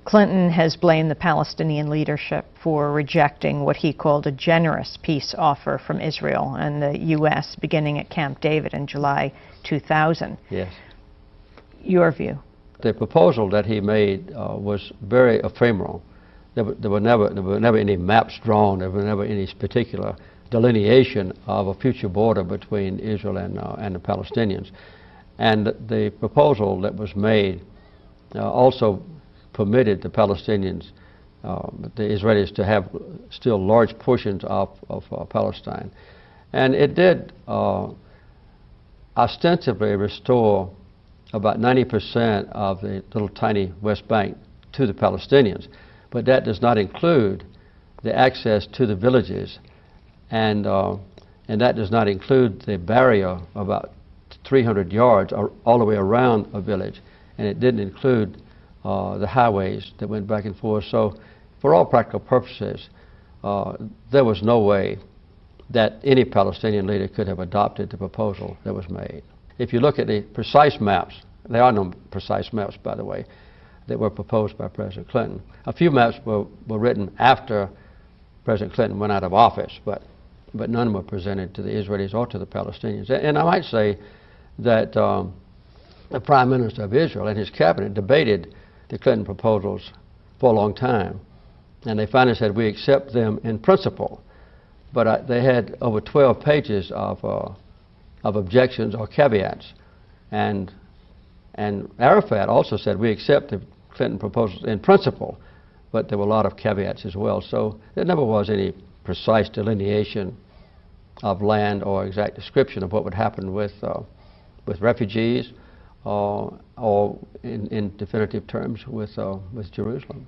Clinton has blamed the Palestinian leadership for rejecting what he called a generous peace offer from Israel and the U.S. beginning at Camp David in July 2000. Yes. Your view? The proposal that he made was very ephemeral. There were never any maps drawn. There were never any particular delineation of a future border between Israel and the Palestinians. And the proposal that was made also permitted the Palestinians, the Israelis, to have still large portions of Palestine. And it did ostensibly restore about 90% of the little tiny West Bank to the Palestinians. But that does not include the access to the villages, and that does not include the barrier about 300 yards all the way around a village, and it didn't include the highways that went back and forth. So for all practical purposes, there was no way that any Palestinian leader could have adopted the proposal that was made. If you look at the precise maps, there are no precise maps, by the way, that were proposed by President Clinton. A few maps were written after President Clinton went out of office, but none were presented to the Israelis or to the Palestinians. And I might say that the Prime Minister of Israel and his cabinet debated the Clinton proposals for a long time, and they finally said, we accept them in principle. But they had over 12 pages of objections or caveats, and Arafat also said, we accept the Clinton proposals in principle, but there were a lot of caveats as well. So there never was any precise delineation of land or exact description of what would happen with refugees or in definitive terms with Jerusalem.